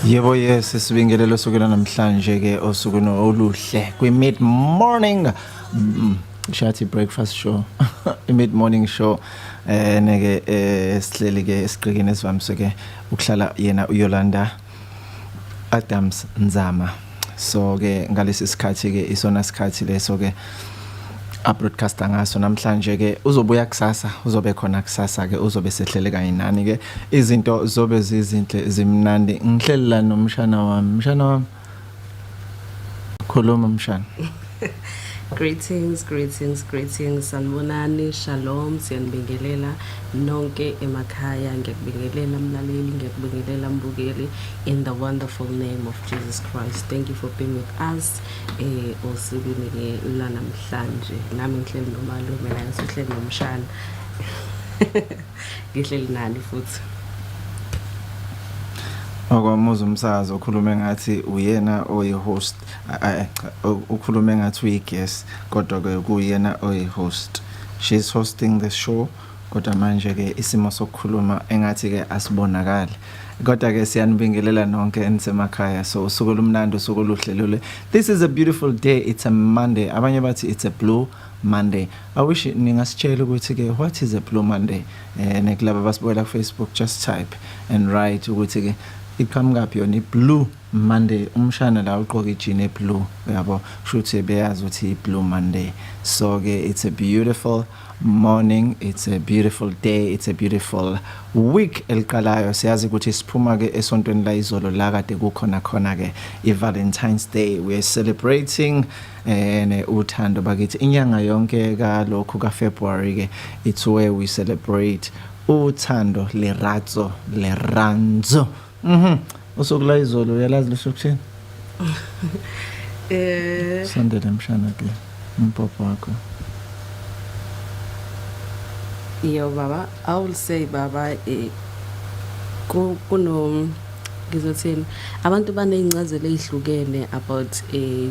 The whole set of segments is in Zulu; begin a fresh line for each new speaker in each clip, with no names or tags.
Yebo yes sibingelelo sukela namhlanje ke osukwini oluhle kwi mid morning shathi breakfast show mid morning show neke sihleli ke esiqikini esivamise ke ukuhlala yena uYolanda Adams Nzama so ke ngalesi sikhathi ke isona sikhathi leso ke broadcaster ngaso namhlanje ke uzobuya kusasa uzobe khona kusasa ke uzobe sehlele kanye nani ke izinto zobe zizinhle zimnandi ngihleli la nomshana wami khuluma mshana
Greetings sanibonani shalom siyanibingelela nonke emakhaya ngiyakubingelela mlaleli ngiyakubingelela mbukeli in the wonderful name of Jesus Christ. Thank you for being with us osukwini ke la namhlanje nami ngihleli nomalume la ngihleli nomshana ngihleli nani futhi
Okwamuza umsakazo ukhulume ngathi uyena oyi-host ukhulume ngathi uyi-guest kodwa ke kuyena oyi-host. She's hosting the show kodwa manje ke isimo sokukhuluma engathi ke asibonakala kodwa ke siyanibingelela nonke ensemakhaya so usuku lumnandi usuku oluhlelule. This is a beautiful day. It's a Monday. Abanye bathi it's a blue Monday. I wish ningasitshela ukuthi ke what is a blue Monday nekulaba basibona ku Facebook just type and write ukuthi ke iqhamuka phi yona blue Monday umshana la uqoka ijini blue yabo shuthi beyazi ukuthi blue Monday so ke it's a beautiful morning, it's a beautiful day, it's a beautiful week eliqalayo siyazi ukuthi siphuma ke esontweni la izolo la kade kukhona ke iValentine's Day. We are celebrating uthando bakithi inyanga yonke ka lokhu ka February ke it's where we celebrate uthando leranzo. Usukula izolo uyalazi lesokuthini? Sandele mshana ke umpapa wakho.
Yo baba, I will say baba kuno ngizothini abantu baneyingcazelo ezihlukene about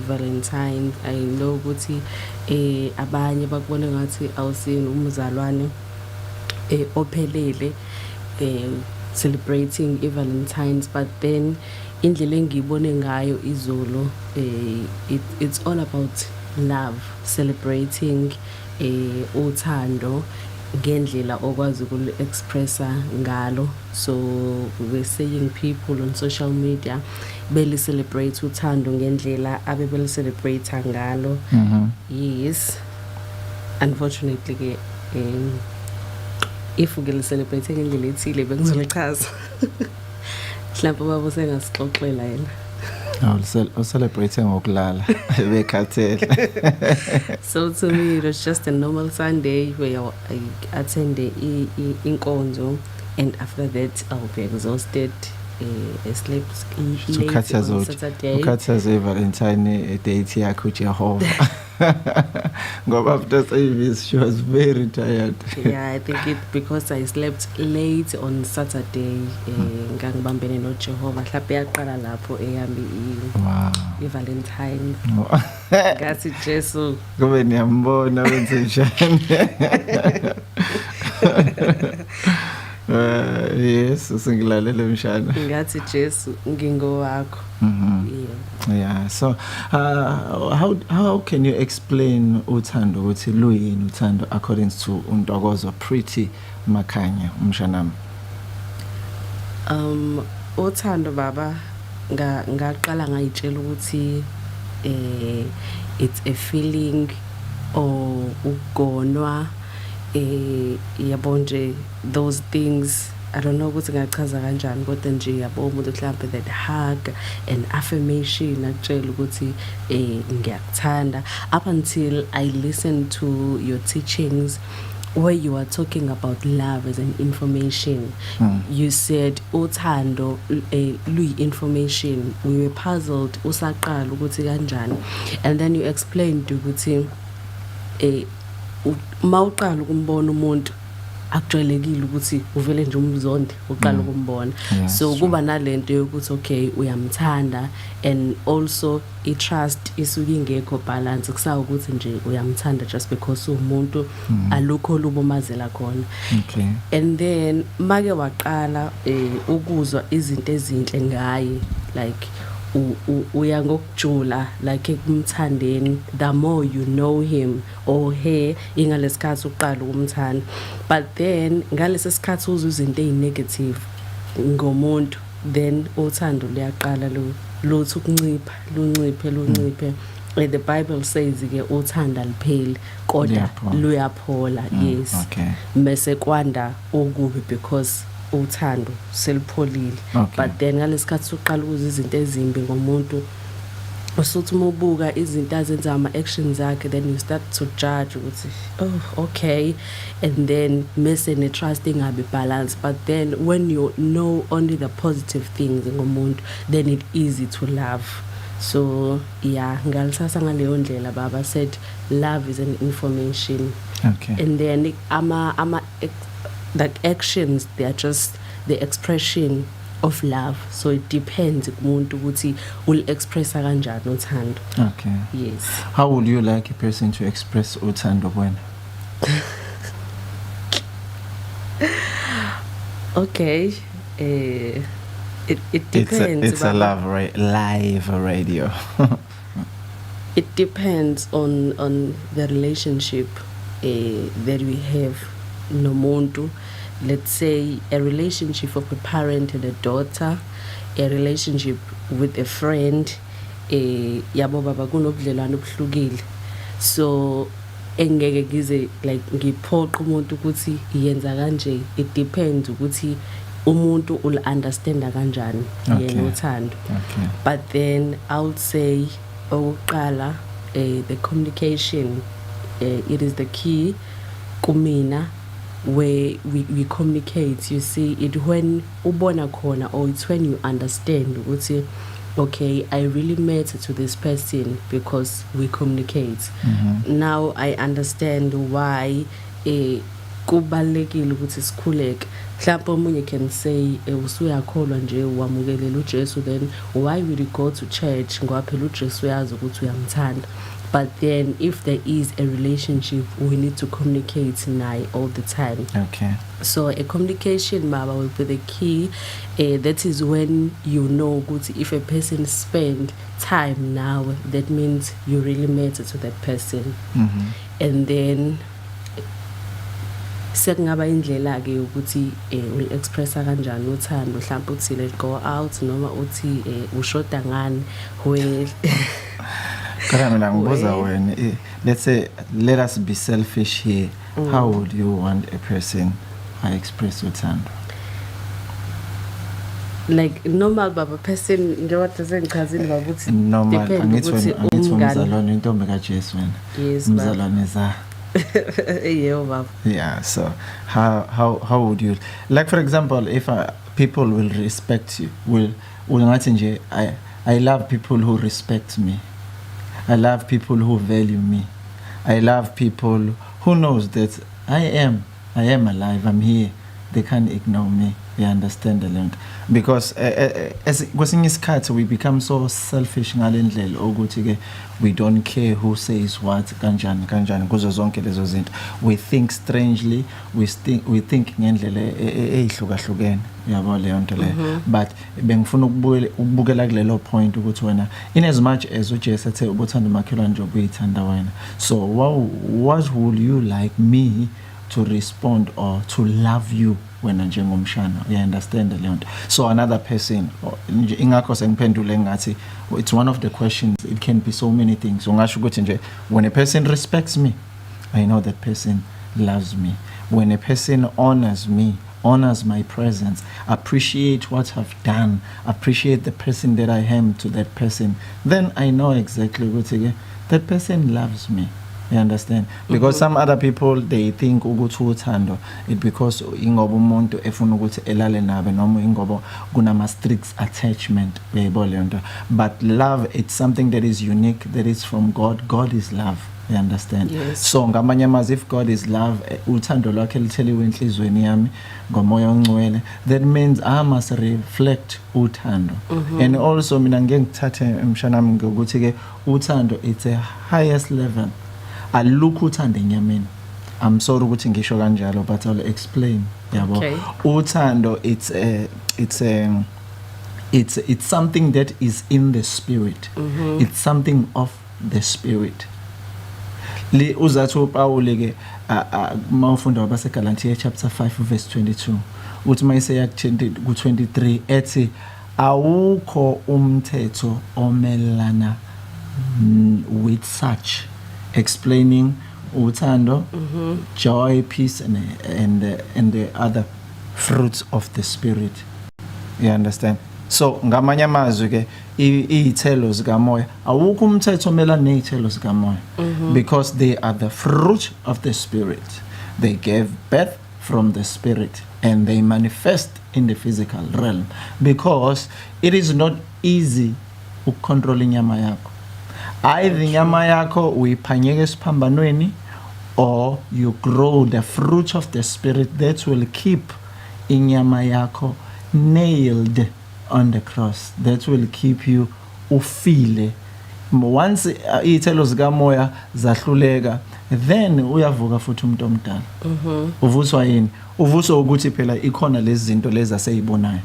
Valentine. I know ukuthi abanye bakubona ngathi awusini umzalwane ophelele celebrating Valentine's, but then indlela engiyibone ngayo izolo it's all about love, celebrating uthando ngendlela okwazi ukuli-expressa ngalo. So we're seeing people on social media beli celebrate uthando ngendlela abebeli celebrate ngalo. Yes, unfortunately ke if ugele celebrate ngendlela ethile bengizolichaza mhlawumbe baba sengasixoxela yena
celebrate ngokulala bekhathele.
So to me it was just a normal Sunday where I attended inkonzo and after that I'll be exhausted. I slept late on Saturday.
Ukhathaze Valentine date yakho Jehovah. Ngoba after service she was very tired.
Yeah, I think it because I slept late on Saturday ngangibambene no Jehovah mhlawumbe yaqala lapho eyami iValentine. Ngathi Jesu
kube niyambona wenze njani. Yes, usingilalele mshana.
Ngathi Jesu ngingo wakho.
Yeah. So how can you explain uthando ukuthi luyini uthando according to Ntokozo pretty Makhanya umshanami?
Uthando baba ngaqala ngayitshela ukuthi it's a feeling or ugonwa yabo nje those things. I don't know ukuthi ngachaza kanjani kodwa nje yabo umuntu mhlawumbe that hug and affirmation akutshela ukuthi ngiyakuthanda. Up until I listened to your teachings where you are talking about love as an information. You said uthando luyi information. We were puzzled usaqala ukuthi kanjani, and then you explained ukuthi mawuqala ukumbona umuntu akujwayelekile ukuthi uvele nje umzonde uqala ukumbona. So kuba nalento yokuthi okay uyamthanda and also I-trust isuke ingekho balance kusawu ukuthi nje uyamthanda just because umuntu alukho lubomazela khona. And then make waqala ukuzwa izinto ezinhle ngaye like uya ngokujula like ekumthandeni, the more you know him or her ingalesikhathi uqala ukumthanda. But then ngalesi sikhathi uzwa izinto ezinegative ngomuntu, then uthando luyaqala lothi ukuncipha lunciphe. The Bible says ke uthanda lipheli kodwa luyaphola. Yes.
Okay.
Mase kwanda okubi because uthando selipholile. But then ngalesikhathi soqala ukuzwa izinto ezimbi ngomuntu, usuthi ubuka izinto azenza ama actions akhe, then you start to judge ukuthi oh okay, and then mase ne trust ingabe balance. But then when you know only the positive things ngomuntu, then it's easy to love. So yeah, ngalithatha ngaleyo ndlela baba said love is an information.
Okay.
And then like actions, they are just the expression of love. So it depends kumuntu ukuthi ul expressa kanjani uthando.
Okay.
Yes.
How would you like a person to express uthando when?
Okay. It depends.
It's a live radio.
It depends on the relationship that we have nomuntu. Let's say a relationship of a parent and a daughter, a relationship with a friend, yabo baba kunobudlelwano obuhlukile. So engeke ngize like ngiphoqa umuntu ukuthi yenza kanje. It depends ukuthi umuntu ul understand kanjani yena uthando.
Okay.
But then I would say oqala the communication, it is the key kumina, where we communicate. You see it when ubona khona, or it's when you understand ukuthi okay, I really matter to this person because we communicate. Now I understand why kubalekile ukuthi sikhuleke. Mhlawumbe omunye can say usuyakholwa nje wamukelela uJesu, then why would you go to church ngoba phela uJesu uyazi ukuthi uyamthanda. But then if there is a relationship, we need to communicate naye all the time.
Okay.
So a communication baba will be the key. That is when you know ukuthi if a person spend time now, that means you really matter to that person. And then sekungaba indlela ke ukuthi ul expressa kanjani uthando. Mhlawumbe uthi let go out noma uthi ushoda ngani we.
Let's say, let us be selfish here. How would you want a person to express uthando?
Like normal baba person njengoba sengichazile baba uthi
normal angithi umzalwane intombi kaJesu wena.
Yes,
umzalwane za.
Yeah, baba.
Yeah, so how would you, like for example, if people will respect you, will ngathi nje I love people who respect me. I love people who value me. I love people who knows that I am alive. I'm here. They can't ignore me. They understand the link. Because as kwesinye isikhathi we become so selfish ngalendlela ukuthi ke we don't care who says what kanjani kuzo zonke lezo zinto. We think strangely, we think ngendlela ehlukahlukene. Yabo leyo nto le. But bengifuna ukubukela kulelo point ukuthi wena in as much as uJesu ethe ubuthanda umakhelwane njengoba uyithanda wena. So what would you like me to respond or to love you wena njengomshana? You understand the leyo. So another person ingakho sengiphendule ngathi it's one of the questions. It can be so many things. Ungasho ukuthi nje when a person respects me, I know that person loves me. When a person honors me, honors my presence, appreciate what I've done, appreciate the person that I am to that person, then I know exactly what that person loves me. You understand? Because some other people, they think ukuthi uthando it because ingoba umuntu efuna ukuthi elale nabe noma ingoba kunama strict attachment uyayibona leyo nto. But love, it's something that is unique, that is from God. God is love. You understand?
Yes.
So ngamanye amazwi, if God is love, uthando lwakhe litheliwe enhlizweni yami ngomoya ongcwele, that means I must reflect uthando. And also mina ngeke ngithathe emshanami ngokuthi ke uthando it's a highest level. Alukho uthando enyameni. I'm sorry ukuthi ngisho kanjalo, but I'll explain. Yabo.
Okay.
Uthando It's something that is in the spirit. It's something of the spirit. Uzathi uPaul ke mawufunda wabaseGalatia chapter 5 verse 22 uthi mayiseya ku 23 ethi awukho umthetho omelana with such, explaining uthando, joy, peace and the other fruits of the spirit. You understand? So ngamanye amazwi ke izithelo zikamoya awukho umthetho omelana nezithelo zikamoya because they are the fruit of the spirit. They gave birth from the spirit and they manifest in the physical realm because it is not easy ukucontrol inyama yakho. Either inyama yakho uyiphanyeka esiphambanweni or you grow the fruit of the spirit that will keep inyama yakho nailed on the cross, that will keep you ufile. Once izithelo zikamoya zahluleka, then uyavuka futhi umuntu omdala. Uvuswa yini? Uvuswa ukuthi phela ikhona lezi zinto lezi aseyibonayo.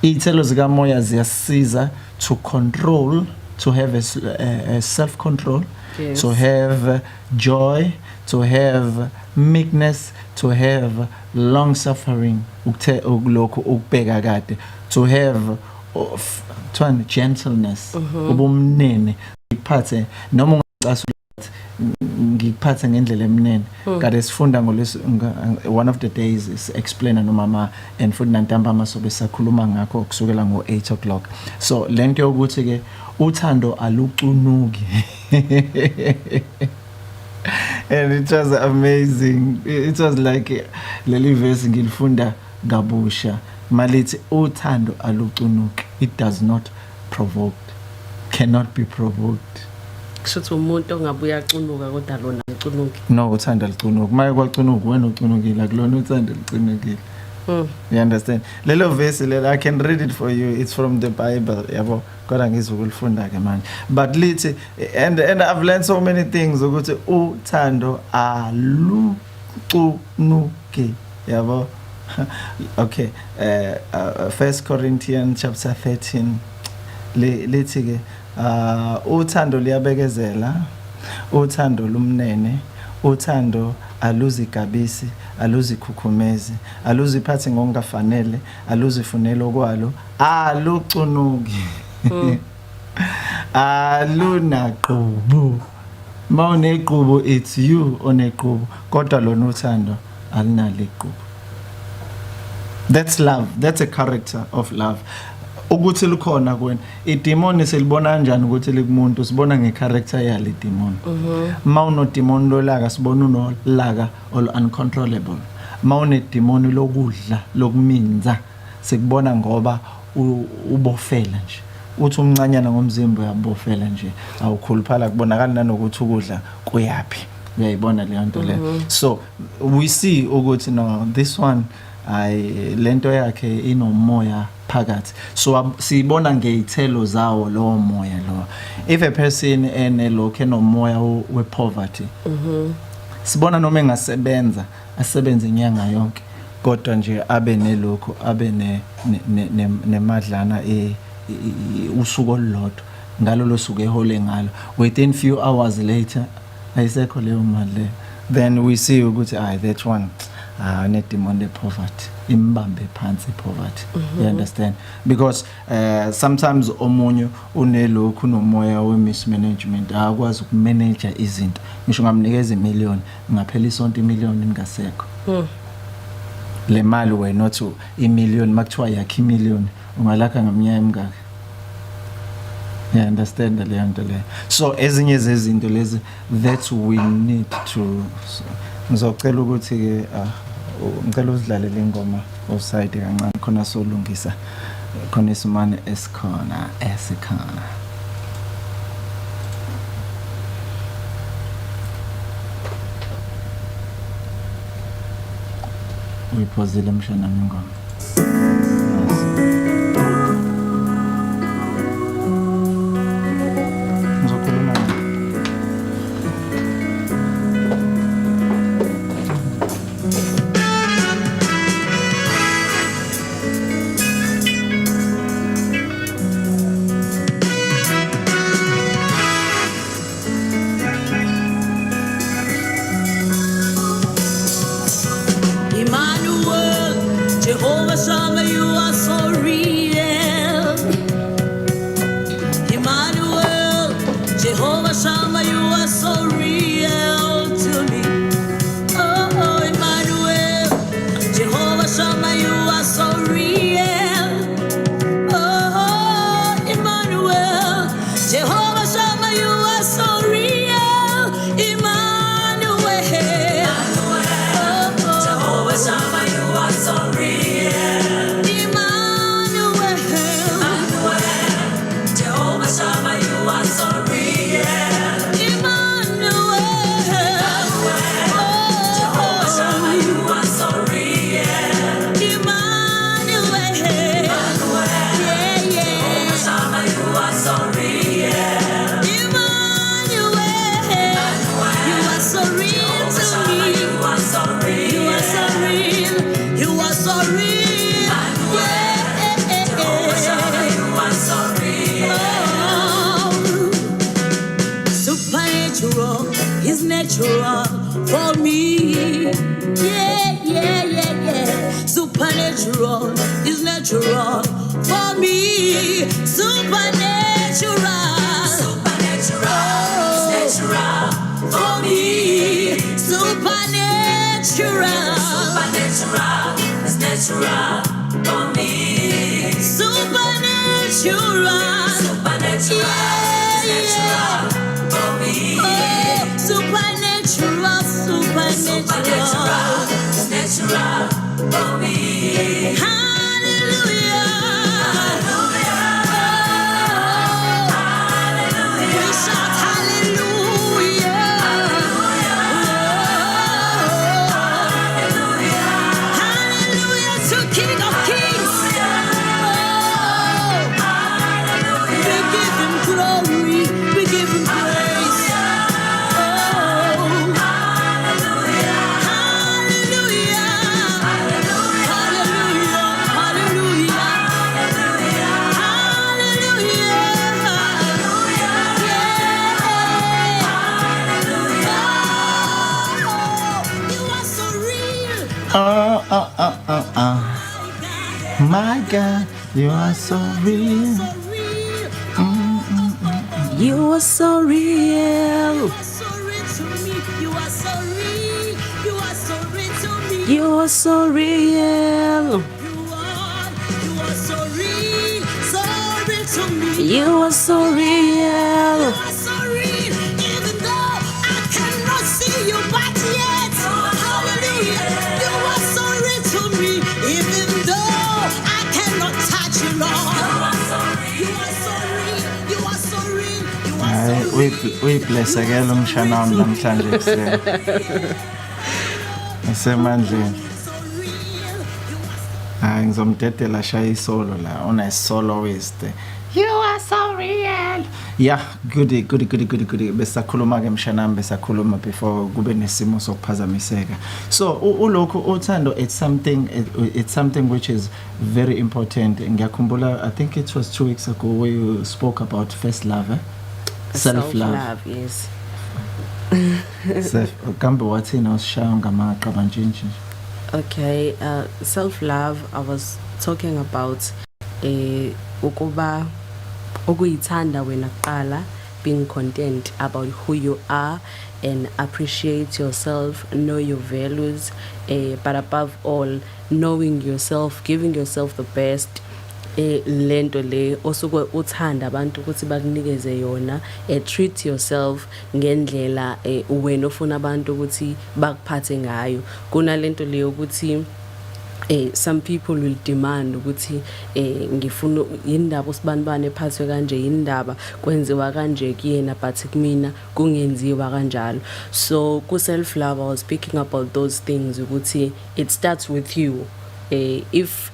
Izithelo zikamoya ziyasiza to control, to have a self control, yes. To have joy, to have meekness, to have long suffering, ukubheka kade, to have gentleness, ubumnene, ngiphathe noma ungacasula ngiphathe ngendlela emnene. Kade sifunda one of the days is explainer nomama and futhi nantambama sobe sakhuluma ngakho kusukela ngo 8 o'clock. So lento yokuthi ke uthando alucunuki. And it was amazing. It was like leli verse ngilifunda kabusha malithi uthando alucunuki. It does not provoke, cannot be provoked.
Kushuthi umuntu ongabuya acunuka kodwa lona acunuki.
No, uthando alucunuki. Maye kwacunuka wena ucunukile akulona uthando alucunukile. You understand? Lelo verse lelo, I can read it for you. It's from the Bible. Yabo kodwa ngizokulifunda ke manje. But lithi and I've learned so many things ukuthi uthando alucunuki. Yabo. Okay. 1 Corinthians chapter 13 lithi ke uthando liyabekezela, uthando lumnene, uthando aluzigabisi, aluzikhukhumezi, aluziphathi ngokungafanele, aluzifunela okwalo, alucunuki. Alunaqhubu. Mawuneqhubu, it's you oneqhubu, kodwa lona uthando alinaleqhubu. That's love. That's a character of love. Ukuthi likhona kwena idemon silibona kanjani ukuthi likumuntu sibona ngecharacter yale demon. Mawuno demon lolaka sibona unolaka all uncontrollable. Mawune demon lokudla lokuminza sikubona ngoba ubofela nje. Uthi umncanyana ngomzimba uyabofela nje awukhuluphala kubonakala nanokuthi ukudla kuyapi. Uyayibona le nto le. So we see ukuthi no, this one lento yakhe inomoya phakathi. So sibona ngezithelo zawo lo moya lo. If a person enelokho enomoya wepoverty, sibona noma engasebenza asebenze inyanga yonke kodwa nje abe nelokho abe nemadlana usuku olulodwa ngalo losuku ehole ngalo, within few hours later ayisekho leyo mali. Then we see ukuthi that one nedemon poverty imbambe phansi poverty. You understand? Because sometimes omunye unelokhu nomoya mismanagement akwazi ukumanage izinto. Ngisho ngamnikeza imillion ngaphela isonto imillion ingasekho. Le mali wena not imillion makuthiwa yakhe imillion ungalakha ngaminyaka emingaka. You understand le nto le. So ezinye zezinto lezi that we need to ngizocela ukuthi ke ngicela uzidlalele ingoma offside kancane khona solungisa khona isumane esikhona. Uyiphozile mshana ngoma. My God, you are so real.
You are so real. You are so real. You are so real.
Even though I cannot see you, but yet, hallelujah, you are so real to me. Even though I cannot touch you, Lord, you are so real. You are so real. You are so real.
We bless again umshana wami namhlanje kuseni. Ngisemandleni. Hayi ngizomdedela shaya isolo la ona soloist. You are so real. Yeah, goody. Besakhuluma ke mshanami besakhuluma before kube nesimo sokuphazamiseka. So ulokho uthando it's something which is very important. Ngiyakhumbula I think it was 2 weeks ago where you spoke about first love, self-love.
Yes.
Kambe wathina usishaya ngamaqaba nje.
Okay, self-love, I was talking about ukuba ukuyithanda wena kuqala, being content about who you are and appreciate yourself, know your values, but above all, knowing yourself, giving yourself the best. Lento le osuke uthanda abantu ukuthi bakunikeze yona, treat yourself ngendlela wena ufuna abantu ukuthi bakuphathe ngayo. Kuna lento le ukuthi some people will demand ukuthi ngifuna indaba usibanibane ephathwe kanje, indaba kwenziwa kanje kuyena but kumina kungenziwa kanjalo. So ku self love I was speaking about those things ukuthi it starts with you. If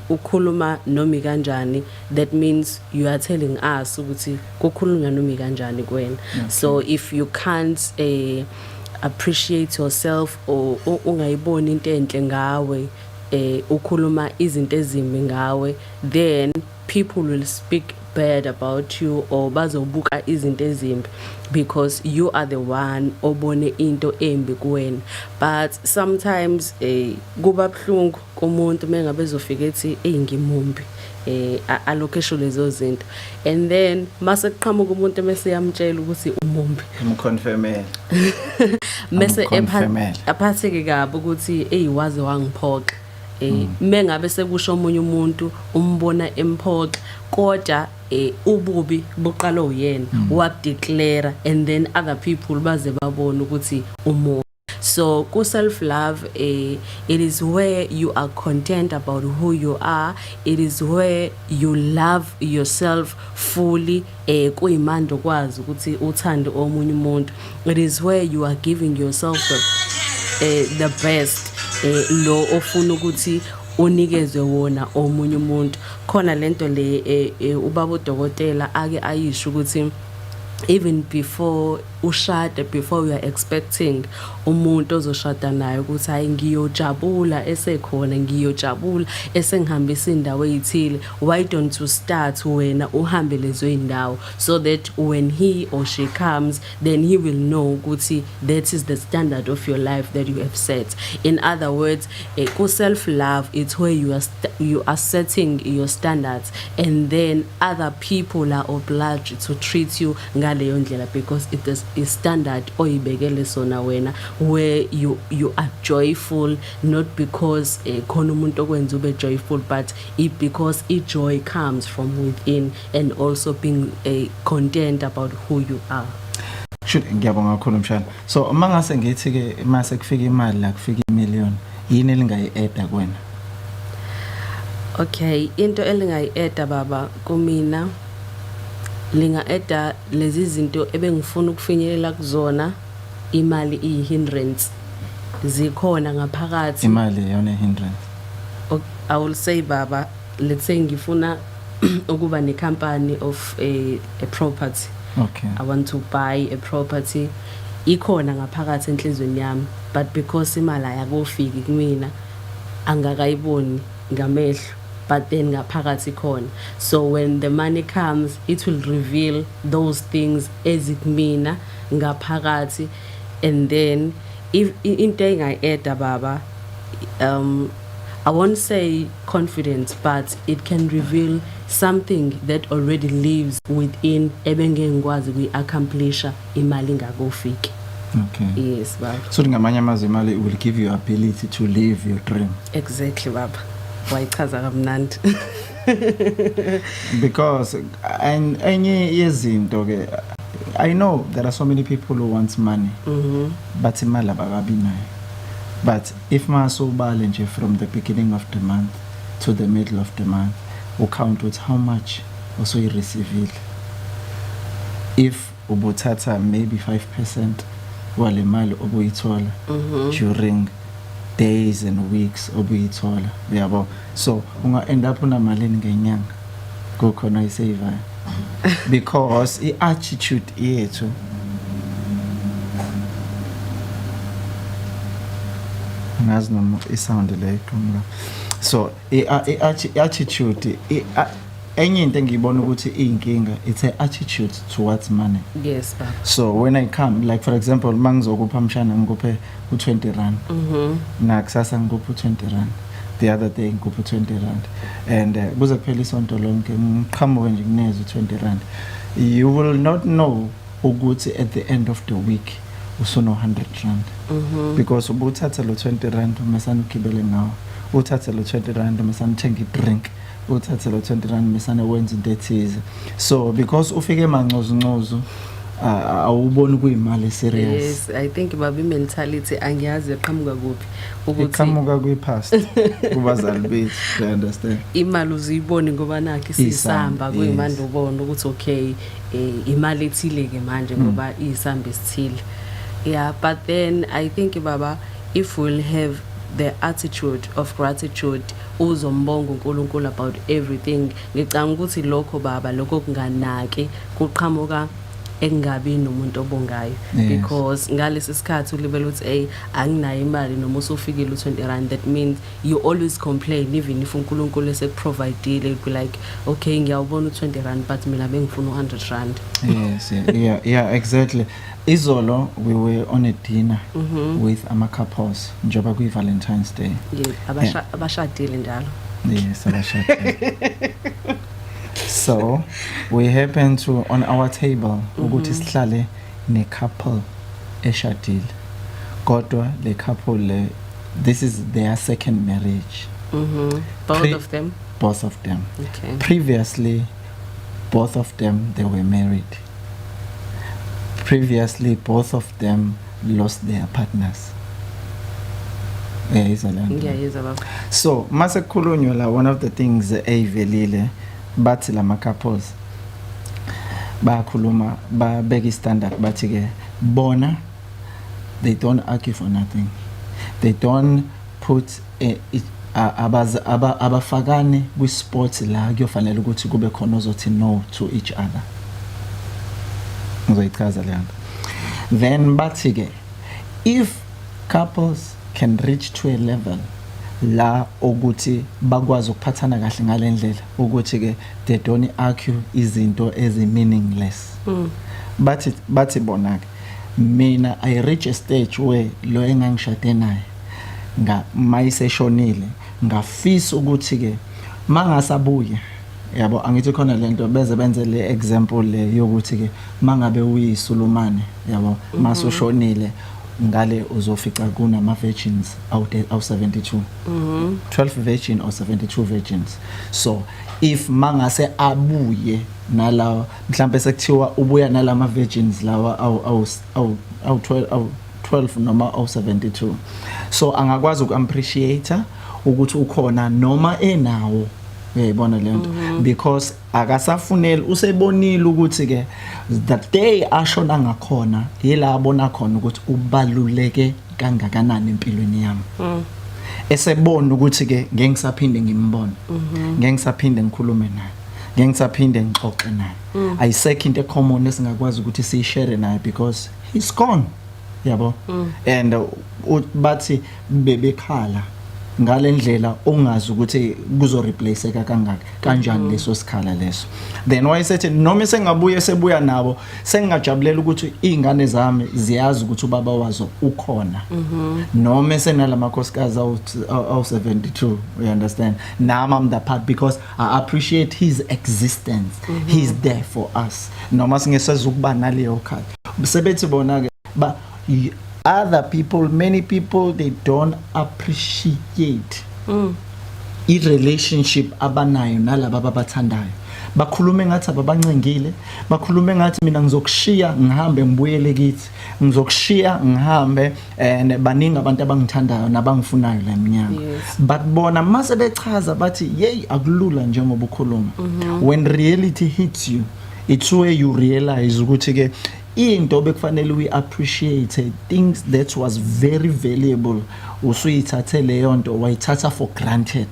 ukhuluma nomi kanjani, that means you are telling us ukuthi kukhulunywa nomi kanjani kuwena. So if you can't appreciate yourself or ungayiboni into enhle ngawe, ukhuluma izinto ezimbi ngawe, then people will speak bad about you or bazobuka izinto ezimbi because you are the one obone into embi kuwena. But sometimes kuba buhlungu kumuntu mengabe ezofika ethi ngimumbi, alokesho lezo zinto, and then mase kuqhamuka umuntu mase yamtshela ukuthi umumbi,
Mkonfirmele.
mase aphatheke kabi ukuthi waze wangiphoxa. Mengabe sekusho omunye umuntu umbona emphoxa, kodwa ububi buqala uyena wabdeclare, and then other people baze babona ukuthi umuntu. So ku self love, it is where you are content about who you are. It is where you love yourself fully. Kuyimando kwazi ukuthi uthande omunye umuntu. It is where you are giving yourself the best. Lo ofuna ukuthi unikezwe wona omunye umuntu. Khona lento le ubaba udokotela ake ayisho ukuthi even before ushade, before you are expecting umuntu ozoshada naye ukuthi hayi ngiyojabula esekhona, ngiyojabula esengihambisa indawo ezithile, why don't you start wena uhambe lezo indawo, so that when he or she comes, then he will know ukuthi that is the standard of your life that you have set. In other words, ku self love, it's where you are setting your standards, and then other people are obliged to treat you ngaleyo ndlela because it is standard oyibekele sona wena, where you are joyful, not because khona umuntu okwenza ube joyful, but because joy comes from within, and also being content about who you are.
Ngiyabonga kakhulu mshana. So mangase ngithi ke mase kufika imali la kufika i-million, yini elingayi-add kuwena?
Okay, into elingayi-add baba kumina linga-add lezi zinto ebengifuna ukufinyelela kuzona, imali iyi-hindrance zikhona ngaphakathi.
Imali yona hindrance.
I will say baba, let's say ngifuna ukuba ne-company of a property.
Okay.
I want to buy a property. Ikhona ngaphakathi enhlizweni yami, but because imali ayakufiki kumina angakayiboni ngamehlo, but then ngaphakathi ikhona. So when the money comes, it will reveal those things ezikumina ngaphakathi, and then if into engayi-add baba, I won't say confidence, but it can reveal something that already lives within ebengengikwazi kuyi-accomplisha imali ingakufiki.
Okay.
Yes baba.
So ngamanye amazwi imali will give you ability to live your dream.
Exactly baba. Wayichaza kamnandi.
Because enye yezinto ke, I know there are so many people who want money, but imali abakabi nayo. But if masobale nje from the beginning of the month to the middle of the month, we count with how much also you receive. If ubuthatha maybe 5% wale mali obuyithola during days and weeks obuyithola, yabo. So unga end up una malini ngenyanga kukhona isave because i-attitude yethu ngazi noma isound le iqhamuka. So i-attitude enye into engiyibona ukuthi inkinga, it's an attitude towards money.
Yes baba.
So when I come, like for example mangizokupha mshana ngikuphe u20 rand, nakusasa ngikuphe u20 rand, the other day ngikuphe u20 rand, and kuze kuphela isonto lonke ngiqhamuke nje kuneze u20 rand, you will not know ukuthi at the end of the week usono 100 rand, because ubuthatha lo 20 rand mesana ukibele ngawo, uthatha lo 20 rand mesana uthenga i-drink, uthatha lo 20 rand mesana wenza into ethize. So because ufike mancozu awuboni kuyimali serious.
Yes, I think baba mentality angiyazi eqhamuka kuphi ukuthi
iqhamuka kwi-past kubazali bethu, I understand.
Imali uziboni ngoba nakho sisamba kuyimanje ubona ukuthi okay imali ethile ke manje ngoba isamba esithile. Yeah, but then I think baba, if we'll have the attitude of gratitude, uzombonga uNkulunkulu about everything, ngicanga ukuthi lokho baba, lokho kunganaki kuqhamuka engabi nomuntu obongayo. Because ngalesi sikhathi ulibela uthi anginayo imali noma usufikile u20 rand, that means you always complain even if uNkulunkulu eseprovidile, be like okay ngiyawubona u20 rand but mina bengifuna u100 rand.
Yes, yeah, exactly. Izolo we were on a dinner with couples njoba kuyi Valentine's Day.
Yes, abashadile njalo.
Yes, abashadile. So we happen to on our table ukuthi sihlale ne couple eshadile. Kodwa le couple this is their second marriage.
Both of them?
Both of them.
Okay.
Previously both of them they were married. Previously both of them lost their partners. So mase khulunywa la, one of the things eyivelile bathi lama couples bakhuluma babeka standard bathi ke bona they don't argue for nothing, they don't put abafakane kwi-sport la kuyofanele ukuthi kube khona ozothi no to each other. Ngizoyichaza le nto. Then bathi ke if couples can reach to a level la ukuthi bakwazi ukuphathana kahle ngalendlela ukuthi ke they don't argue izinto ezi-meaningless. Bathi bona ke mina I reach a stage where lo engangishade naye mayiseshonile ngafisa ukuthi ke mangasabuye yabo angithi khona lento beze benze le example le yokuthi ke mangabe uyisulumane yabo masushonile ngale uzofica kunama virgins out 72 12 virgin or 72 virgins. So if mangase abuye nalawa mhlambe sekuthiwa ubuya nalama virgins lawa awu 12 noma awu 72, so angakwazi uku-appreciate ukuthi ukhona noma enawo uyayibona lento because akasafuneli usebonile ukuthi ke that day ashona ngakhona yila abona khona ukuthi ubaluleke kangakanani empilweni yami. Esebona ukuthi ke ngeke ngisaphinde ngimbone, ngeke ngisaphinde ngikhulume naye, ngeke ngisaphinde ngixoxe naye, ayisekho into common esingakwazi ukuthi siyishare naye because he's gone yabo. And bathi bebekhala ngale ndlela ongazi ukuthi kuzo replaceka kangaka kanjani leso sikhala leso. Then wayesethi noma sengabuye sebuya nabo sengajabulela ukuthi izingane zami ziyazi ukuthi ubaba wazo ukhona noma senalamakhosikazi awu 72, you understand. Now I'm the part because I appreciate his existence. He's there for us noma singesezukuba naleyo khali sebethi bona ke ba other people, many people, they don't appreciate i-relationship abanayo nalabo ababathandayo. Bakhulume ngathi ababancengile, bakhulume ngathi mina ngizokushiya ngihambe ngibuyele kithi, ngizokushiya ngihambe and baningi abantu abangithandayo nabangifunayo la eminyaka. But bona mase bechaza bathi yey akulula njengoba ukhuluma. When reality hits you, it's where you realize ukuthi ke into bekufanele we appreciate things that was very valuable usuyithathe leyo nto wayithatha for granted.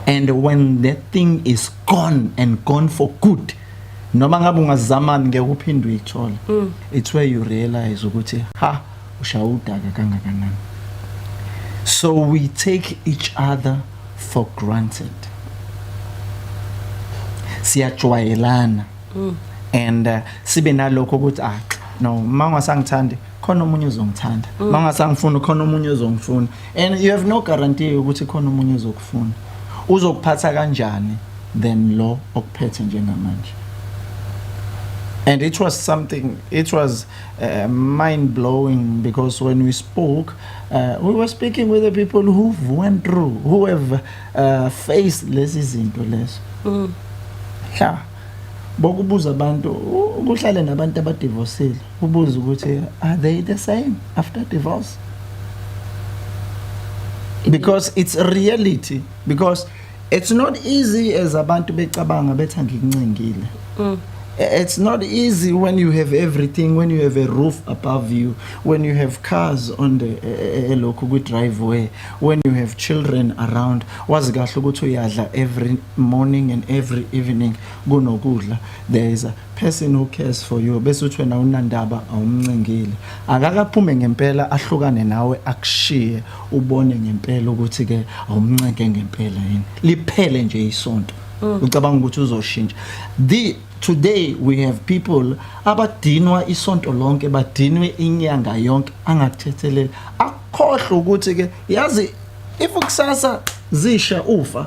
And when that thing is gone and gone for good noma ngabe ungazamani ngeke uphinde uyithola, it's where you realize ukuthi ha ushawudaka kangakanani. So we take each other for granted, siyajwayelana and sibe nalokho ukuthi no mangasangithandi khona umunye uzongithanda, mangasangifuna khona umunye uzongifuna, and you have no guarantee ukuthi khona umunye uzokufuna. Uzokuphatha kanjani then lo okuphethe njengamanje. And it was something, it was mind blowing because when we spoke, we were speaking with the people who went through, who have faced lezi zinto lezo. Yeah. Bokubuza abantu ukuhlale nabantu abadivorcile ubuza ukuthi are they the same after divorce? Because it's a reality, because it's not easy as abantu becabanga bethanga ikuncengile. It's not easy when you have everything, when you have a roof above you, when you have cars on the local driveway, when you have children around. Wazi kahle ukuthi uyadla every morning and every evening kunokudla. There is a person who cares for you. Bese uthi wena unandaba awumncengile. Akakaphume ngempela ahlukane nawe akushiye ubone ngempela ukuthi ke awumncenge ngempela yini. Liphele nje isonto. Ucabanga ukuthi uzoshintsha. Today we have people abadinwa isonto lonke, badinwe inyanga yonke angathethelele. Akhohle ukuthi ke yazi if kusasa zisha ufa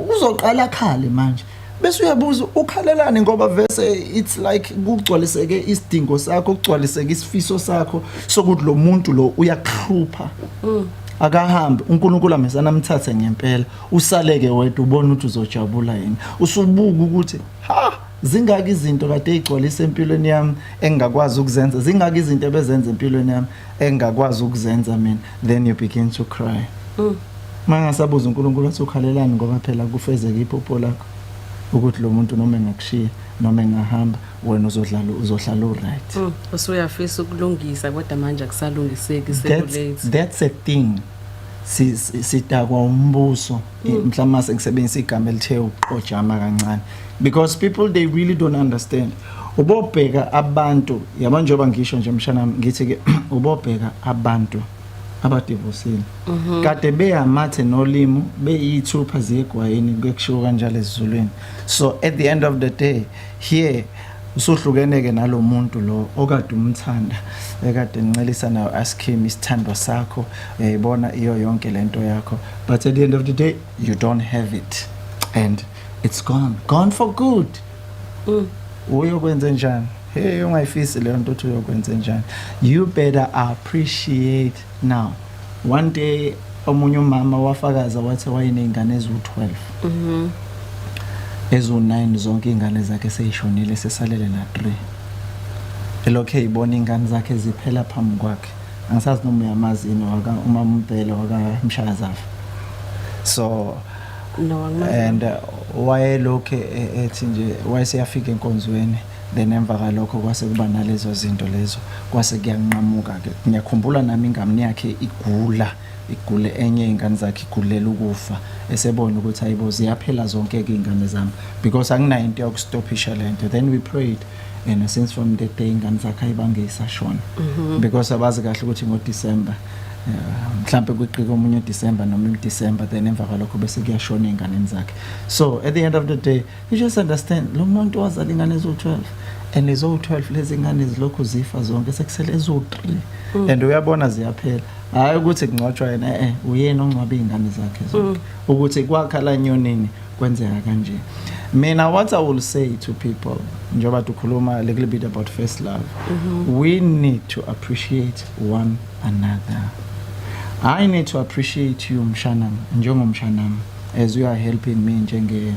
uzoqala khale manje. Bese uyabuza ukhalelani ngoba vese it's like kugcwaliseke isidingo sakho, kugcwaliseke isifiso sakho sokuthi lo muntu lo uyakhupha. Akahambe uNkulunkulu amesana amthathe ngempela usaleke wedwa ubone ukuthi uzojabula yini. Usubuka ukuthi ha zingaki izinto kade egcwalisa empilweni yami engakwazi ukuzenza, zingaki izinto ebezenza empilweni yami engakwazi ukuzenza mina. Then you begin to cry. Mangasabuza uNkulunkulu athi ukhalelani ngoba phela kufezeke iphupho lakho ukuthi lo muntu noma engakushiya noma engahamba wena uzohlala right.
Usuyafisa ukulungisa kodwa manje akusalungiseki sekulate.
That's a thing. Sitakwa umbuso mhlawumbe sengisebenzisa igama elithe uqojama kancane because people they really don't understand. Ubobheka abantu yabanje njoba ngisho nje mshana ngithi ke ubobheka abantu abadivorcile kade beyamathe nolimo beyithupha ziyegwayeni kwekushiwo kanjalo esizulwini. So at the end of the day here usuhlukeneke nalomuntu lo okade umthanda ekade ngicelisa nayo ask him isithando sakho uyayibona iyo yonke lento yakho, but at the end of the day you don't have it and it's gone for good. Uyokwenza njani? Hey, ungayifisi leyo nto uyokwenza njani? You better appreciate now. One day omunye umama wafakaza wathi wayinengane ezu12. Ezu9 zonke ingane zakhe seyishonile sesalele la 3. Elokhe eyibona ingane zakhe ziphela phambi kwakhe. Angisazi noma uyamazini waka umama uMbhele waka Mshakazafa. So
no
and wayelokhe ethi nje wayeseyafika enkonzweni then emva kalokho kwase kuba nalezo zinto lezo kwase kuyanqamuka ke ngiyakhumbula nami ingane yakhe igule enye ingane zakhe igulela ukufa esebona ukuthi ayibo ziyaphela zonke ke ingane zami because anginayo into yokustopisha lento. Then we prayed and since from that day ingane zakhe ayibange isashona because abazi kahle ukuthi ngoDecember mhlambe kwiqika omunye December noma December then emva kalokho bese kuyashona ingane zakhe. So at the end of the day you just understand lo muntu wazala ingane ezo12 and ezo12 lezi ingane zilokhu zifa zonke sekusele ezo3 and uyabona ziyaphela hayi ukuthi kungcotshwa yena uyena ongcwabe ingane zakhe zonke ukuthi kwakhala nyonini kwenzeka kanje. Mina what I will say to people njoba tukhuluma a little bit about first love, we need to appreciate one another. I need to appreciate you Mshanam njengomshanam as you are helping me njenge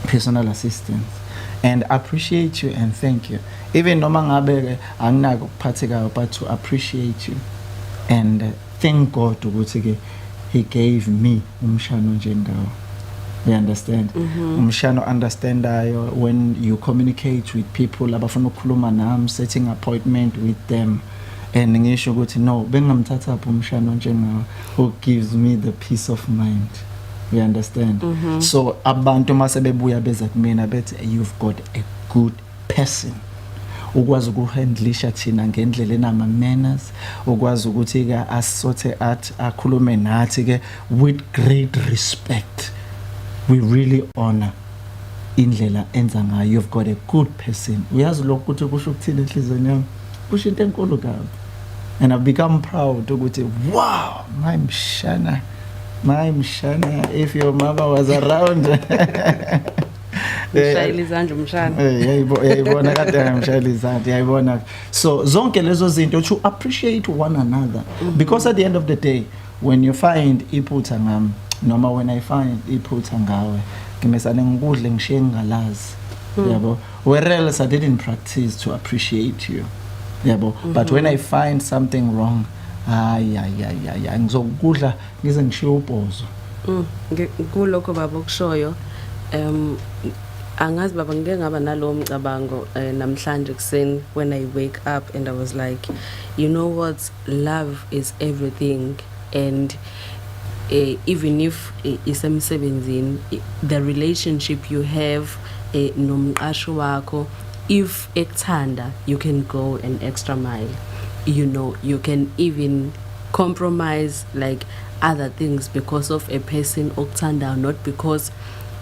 personal assistant and appreciate you and thank you even noma ngabe anginako ukuphatheka but to appreciate you and thank God ukuthi ke he gave me umshano njengawo. You understand? Umshano understandayo when you communicate with people abafuna ukukhuluma nami, setting appointment with them and ngisho ukuthi no bengamthatha pho umshano njengawo who gives me the peace of mind. You understand? So abantu masebebuya beza kumina bethi you've got a good person. Ukwazi ukuhandlisha thina ngendlela enama manners, ukwazi ukuthi ke asothe akhulume nathi ke with great respect. We really honor indlela enza ngayo. You've got a good person. Uyazi lokho ukuthi kusho ukuthini enhlizweni yami? Kusho into enkulu kabi. And I've become proud ukuthi wow, my mshana, if your mama was around.
Mshayeli izandla umshana.
Yayibona kade ngamshayeli izandla yayibona. So zonke lezo zinto to appreciate one another because at the end of the day when you find iphutha ngami noma when I find iphutha ngawe ngimesane ngikudle ngishiye ngalazi yabo whereas I didn't practice to appreciate you yabo but when I find something wrong ngizokudla ngize ngishiye ubhozo
kulokho baba okushoyo angazi baba ngike ngaba nalo mcabango namhlanje kuseni when I wake up and I was like you know what, love is everything and even if isemsebenzini the relationship you have nomqasho wakho if ekuthanda you can go an extra mile, you know, you can even compromise like other things because of a person okuthanda, not because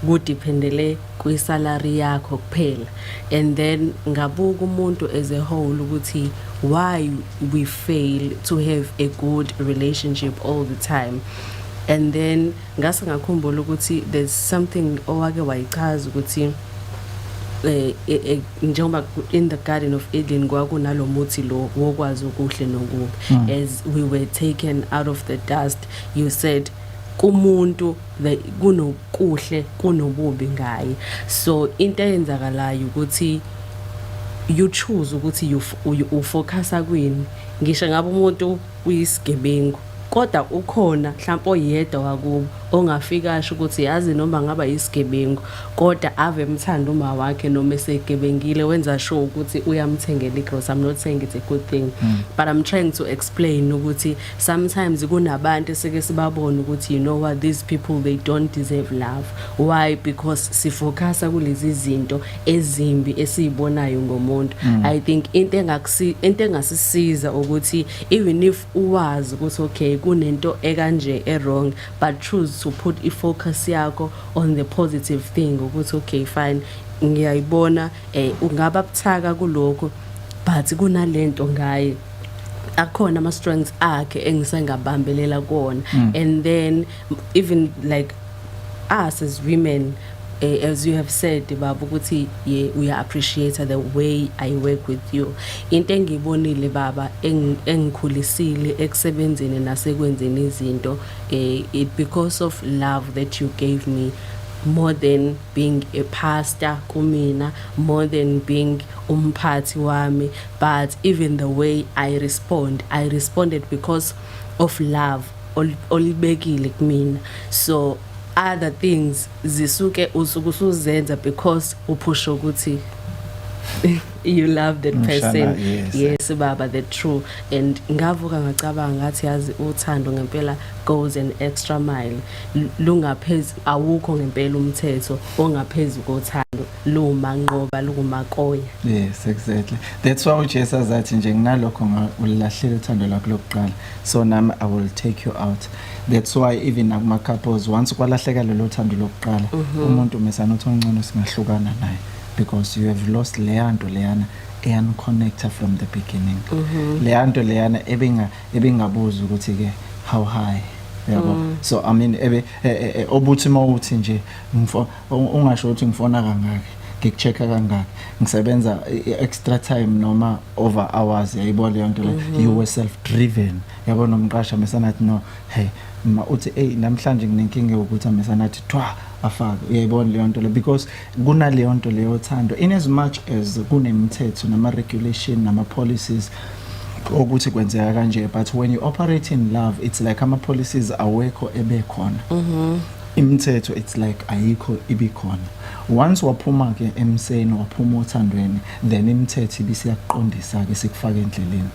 kudependele kwisalary yakho kuphela. And then ngabuka umuntu as a whole ukuthi why we fail to have a good relationship all the time. And then ngase ngakhumbula ukuthi there's something owake wayichaza ukuthi njengoba in the Garden of Eden kwakunalo muthi lo wokwazi okuhle nokubi. As we were taken out of the dust, you said kumuntu kunokuhle kunobubi ngaye. So into eyenzakalayo ukuthi you choose ukuthi you focus kwini. Ngisho ngabe umuntu uyisigebengu kodwa ukhona mhlawumbe oyedwa wakubo ongafika asho ukuthi yazi noma ngaba yisigebengu kodwa ave emthanda uma wakhe noma esegebengile wenza sure ukuthi uyamthengela igross. I'm not saying it's a good thing but I'm trying to explain ukuthi sometimes kunabantu eseke sibabona ukuthi you know what, these people they don't deserve love. Why? Because sifocusa kulezi zinto ezimbi esizibonayo ngomuntu. I think into engasisiza ukuthi even if uwazi ukuthi okay kunento ekanje wrong but choose to put focus yakho on the positive thing ukuthi okay fine ngiyayibona ungaba buthaka kuloko but kunalento ngaye akhona ama strengths akhe engisengabambelela kuona. And then even like us as women as you have said baba ukuthi we appreciate the way I work with you. Into engibonile baba engikhulisile ekusebenzeni nasekwenzeni izinto it because of love that you gave me, more than being a pastor kumina, more than being umphathi wami, but even the way I responded because of love olibekile kumina. So other things zisuke usukuzenza because upusha ukuthi you love that person. Yes baba, the true. And ngavuka ngacabanga ngathi yazi uthando ngempela goes an extra mile, lungaphezulu awukho ngempela umthetho ongaphezulu kothando, lumanqoba lukumakoya.
Yes, exactly. That's why uJesu azathi nje nginalokho ngulahlele uthando lakho lokuqala, so nami I will take you out. That's why even nakuma couples once kwalahleka lelo thando lokuqala, umuntu mesana uthi ongcono singahlukana naye, because you have lost leyanto leyana connector from the beginning. Leyanto leyana ebingabuza ukuthi ke how high, yabo. So I mean obuthi mawuthi nje ungasho ukuthi ngifona kangaki, ngikuchecka kangaki, ngisebenza extra time noma over hours, yayibona leyo nto le, you were self driven, yabo. Nomqasha mesanathi no, hey uthi namhlanje nginenkinga ukuthi mesanathi thwa afaka, uyayibona leyo nto le, because kuna leyo nto leyo thando, in as much as kunemithetho nama regulation nama policies ukuthi kwenzeka kanje, but when you operate in love it's like ama policies awekho ebekhona, imithetho it's like ayikho ibikhona. Once waphuma ke emseni waphuma uthandweni, then imithetho ibisiyaqondisa ke sikufaka endleleni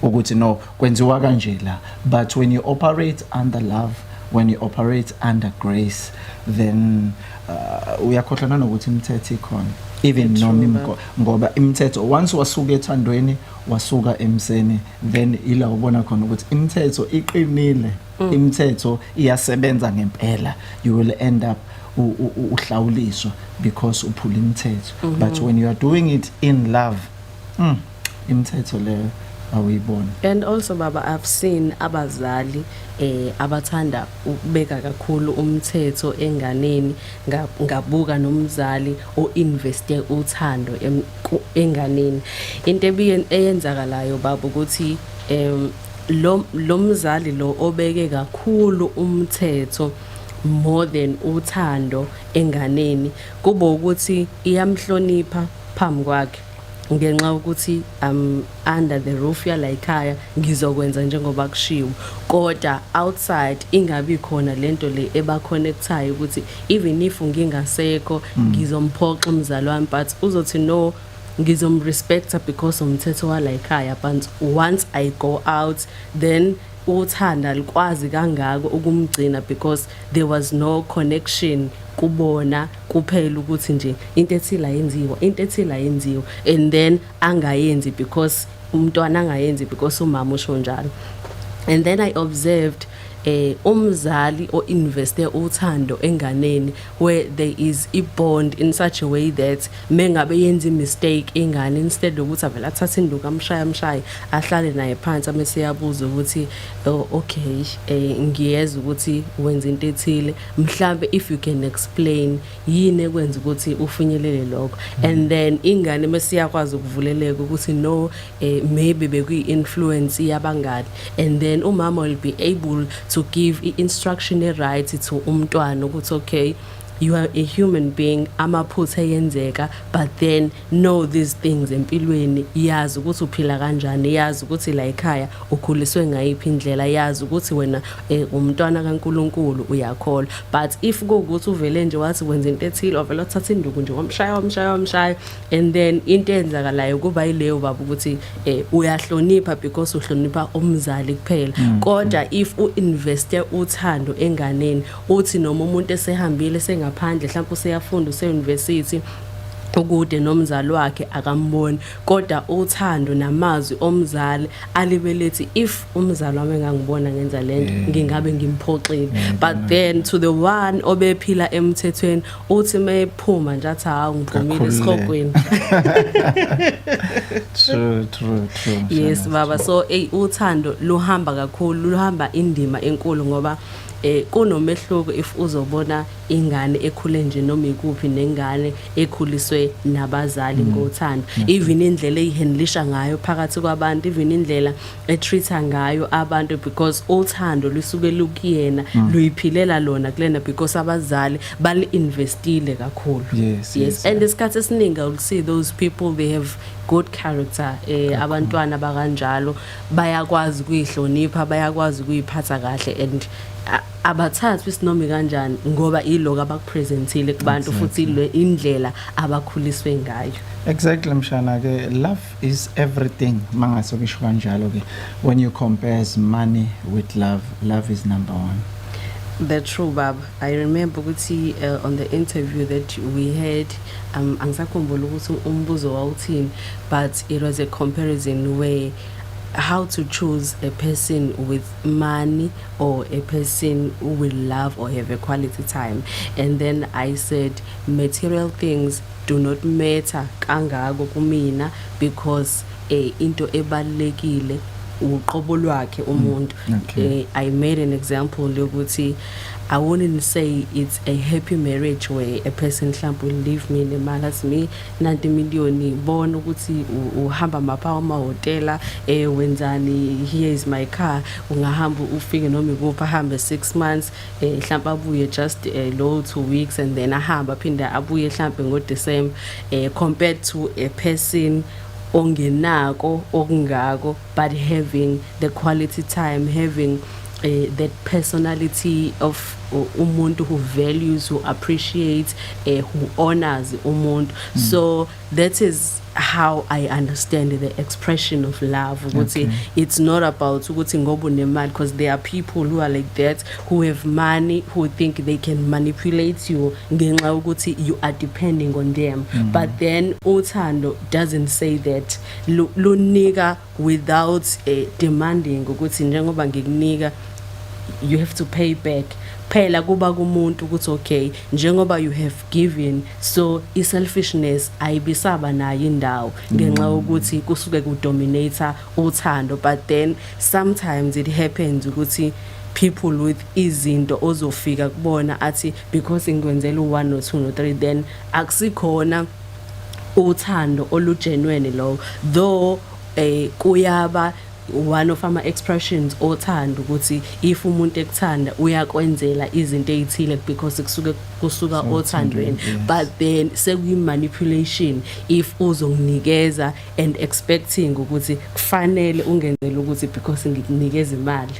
ukuthi no kwenziwa kanje la. But when you operate under love, when you operate under grace, then uyakhohlana nokuthi imithetho ikhona, even noma ngoba imithetho once wasuka ethandweni wasuka emseni, then ila ubona khona ukuthi imithetho iqinile, imithetho iyasebenza ngempela, you will end up uhlawuliswa because uphula imithetho. But when you are doing it in love, imithetho leyo awuyibona.
And also baba, I've seen abazali abathanda ukubeka kakhulu umthetho enganeni, ngabuka nomzali o investe uthando enganeni. Into eyenzakalayo baba ukuthi lo mzali lo obeke kakhulu umthetho more than uthando enganeni, kuba ukuthi iyamhlonipha phambi kwakhe ngenxa ukuthi under the roof yala ekhaya ngizokwenza njengoba kushiwo, kodwa outside ingabi khona lento le eba connectayo ukuthi even if ngingasekho ngizomphoxa umzali wami, but uzothi no ngizomrespecta because umthetho wala ekhaya. But once I go out, then uthanda likwazi kangako ukumgcina because there was no connection kubona kuphela ukuthi nje into ethila yenziwa and then angayenzi because umntwana angayenzi because umama usho njalo. And then I observed umzali o investe uthando enganeni where there is a bond in such a way that mengabe yenza mistake ingane, instead ukuthi avela athathe induku amshaya ahlale naye phansi amese yabuza ukuthi okay ngiyeza ukuthi wenza into ethile, mhlambe if you can explain yini ekwenza ukuthi ufinyelele lokho. And then ingane mase yakwazi ukuvuleleka ukuthi no maybe bekuyi influence yabangani, and then umama will be able to give instruction right to umntwana ukuthi okay, you are a human being, amaphutha yenzeka, but then know these things empilweni, yazi ukuthi uphila kanjani, yazi ukuthi la ekhaya ukhuliswe ngayiphi indlela, yazi ukuthi wena umntwana kaNkuluNkulu uyakholwa. But if ukuthi uvele nje wathi wenza into ethile, ovela uthatha induku nje wamshaya, and then into enzakalayo kuba yileyo baba ukuthi uyahlonipha because uhlonipha umzali kuphela. Kodwa if uinveste uthando enganeni, uthi noma umuntu esehambile ngaphandle mhlawumbe useyafunda use-university ukude nomzali wakhe akamboni, kodwa uthando namazwi omzali alibelethi if umzali wami engangibona ngenza lento ngingabe ngimphoxile. But then to the one obephila emthethweni uthi mayephuma nje athi hawu ngiphumile esikhogweni.
True.
Yes baba, so uthando luhamba kakhulu, luhamba indima enkulu ngoba kunomehluko if uzobona ingane ekhule nje noma ikuphi nengane ekhuliswe nabazali ngothando, even indlela eyihandlisha ngayo phakathi kwabantu, even indlela etreata ngayo abantu, because uthando lusuke lukuyena luyiphilela lona kulena because abazali bali investile kakhulu.
Yes.
And isikhathi esiningi I'll see those people, they have good character, abantwana bakanjalo bayakwazi ukuyihlonipha, bayakwazi ukuyiphatha kahle, and abathathwa isinomi kanjani ngoba iloko abakupresentile kubantu futhi indlela abakhuliswe ngayo.
Exactly, Mshana ke, love is everything. Mangase ngisho kanjalo ke, when you compares money with love, love is number one.
That's true, Bab. I remember ukuthi on the interview that we had, angisakhumbula ukuthi umbuzo wawuthini, but it was a comparison where how to choose a person with money or a person who will love or have a quality time. And then I said material things do not matter kangako kumina, because into ebalekile uqobo lwakhe umuntu. I made an example lokuthi I wouldn't say it's a happy marriage where a person mhlawumbe will leave me nemali as me 90 million bona ukuthi uhamba mapha amahotela wenzani, here is my car, ungahamba ufike noma ikuphi ahambe 6 months mhlawumbe abuye just low 2 weeks and then ahamba phinda abuye mhlawumbe ngo December, compared to a person ongenako okungako but having the quality time, having that personality of umuntu who values, who appreciates, who honors umuntu. So that is how I understand the expression of love. It's not about ukuthi ngoba unemali, because there are people who are like that, who have money, who think they can manipulate you ngenxa ukuthi you are depending on them. But then uthando doesn't say that. Lunika without demanding ukuthi njengoba ngikunika you have to pay back. Phela kuba kumuntu ukuthi okay njengoba you have given, so selfishness ayibisaba nayo indawo ngenxa ukuthi kusuke kudominator uthando. But then sometimes it happens ukuthi people with izinto ozofika kubona athi because ngikwenzela u1 no 2 no 3, then akusikhona uthando olugenuine lo, though kuyaba one of our expressions othando ukuthi if umuntu ekuthanda uyakwenzela izinto ezithile because kusuka othandweni. But then sekuyi manipulation if uzonginikeza and expecting ukuthi kufanele ungenzele ukuthi because ngikunikeza imali.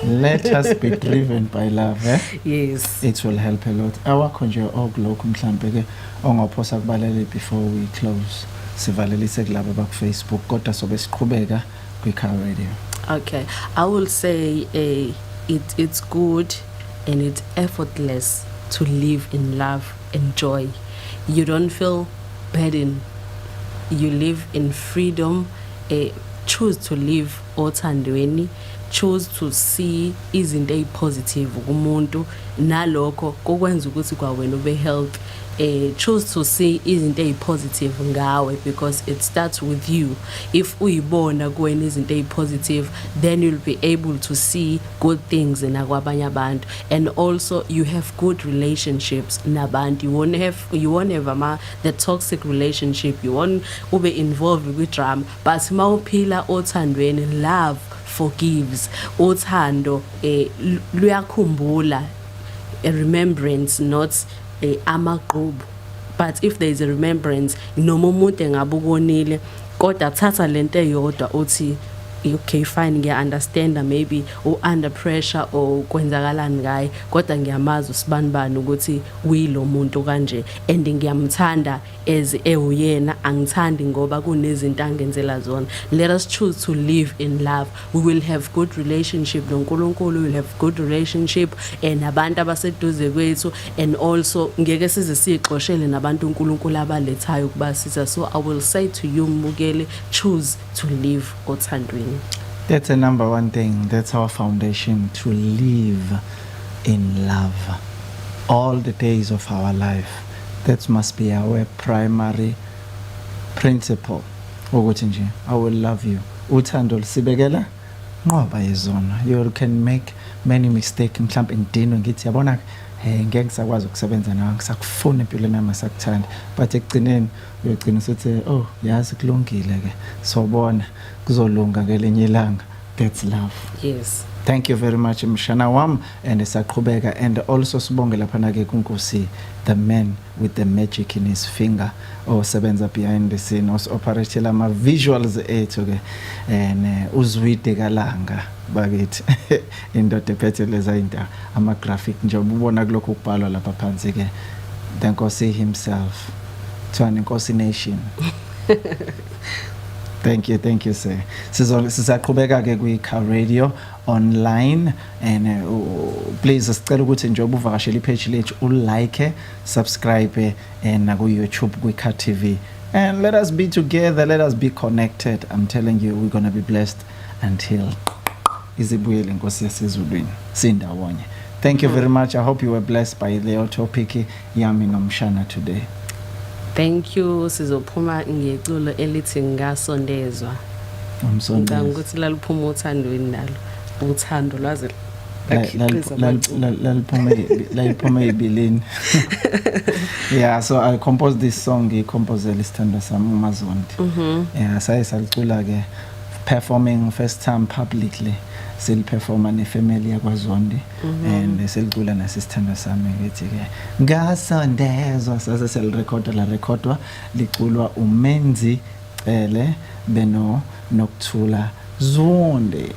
Let us be driven by love, eh?
Yes,
it will help a lot. Awakho nje okulokho mhlambe ke ongaphosa kubalele before we close, sivalelise kulabo baku Facebook kodwa sobe siqhubeka Car Radio.
Okay, I will say it's good and it's effortless to live in love and joy. You don't feel burden. You live in freedom. Choose to live othandweni. Choose to see izinto positive kumuntu nalokho kokwenza ukuthi kwawena ube health. Choose to see izinto positive ngawe, because it starts with you. If uyibona kuwena izinto positive, then you'll be able to see good things in akwabanye abantu. And also you have good relationships nabantu. You won't have the toxic relationship. You won't be involved with drama. But mawuphila othandweni, love forgives. Uthando luyakhumbula, a remembrance, not amaqhubu. But if there is a remembrance, noma umuntu engabukonile kodwa thatha lento eyodwa uthi okay fine, ngiya-understanda maybe under pressure or kwenzakalani ngaye, kodwa ngiyamazi usibanibani ukuthi uyilo muntu kanje and ngiyamthanda as ewuyena, angithandi ngoba kunezinto angenzela zona. Let us choose to live in love. We will have good relationship noNkulunkulu, we will have good relationship and abantu abaseduze kwethu, and also ngeke size sixoshele nabantu uNkulunkulu abalethayo kubasiza. So I will say to you mbukeli, choose to live othandweni.
That's the number one thing. That's our foundation, to live in love all the days of our life. That must be our primary principle. Ukuthi nje I will love you. Uthando lisibekela ngoba yizona. You can make many mistakes mhlawumbe ngidinwe ngithi yabona ngeke ngisakwazi ukusebenza nawe ngisakufuna empilweni yami sakuthanda but ekugcineni uyogcina usuthi oh yazi kulungile ke sobona kuzolunga ngelinye ilanga. That's love.
Yes.
Thank you very much mshana wam and saqhubeka and also sibonge lapha na ke kuNkosi, the man with the magic in his finger osebenza behind the scene operate ama visuals ethu ke and uzwide kalanga bakithi indoda ephethe leza into ama graphic nje ubona kulokho kubhalwa lapha phansi ke the Nkosi himself Suoane Nkosi Nation. Thank you sir. Sizaqhubeka ke kwi-Car Radio online and please sicela ukuthi nje ubuvakashela ipage lethu ulike, subscribe and na ku YouTube kwi-Car TV and let us be together, let us be connected. I'm telling you we're going to be blessed until izibuyele Nkosi yasezulwini sindawonye. Thank you very much. I hope you were blessed by the topic yami nomshana today.
Thank you. Sizophuma ngeculo elithi ngasondezwa.
Umsondezwa.
Ngikuthi laluphuma uthandweni nalo. Uthando lwaze
laliphuma ebilini. Yeah, so I composed this song ngicomposele isithando sami uMazondi. Yeah, salicula ke performing first time publicly. Performa ne-family yakwaZondi and selicula nasisithando sami ngithi ke ngasondezwa sase selirecorda la recordwa liculwa uMenzi beno Nokuthula Zonde.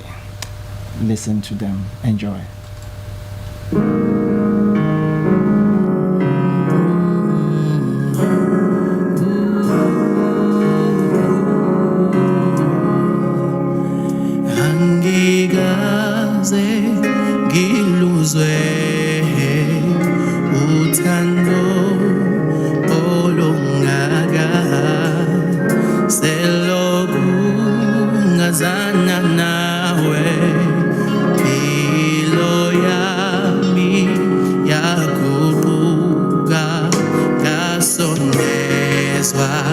Listen to them, enjoy.
Ngiluzwe uthando olungaka seloku ngazana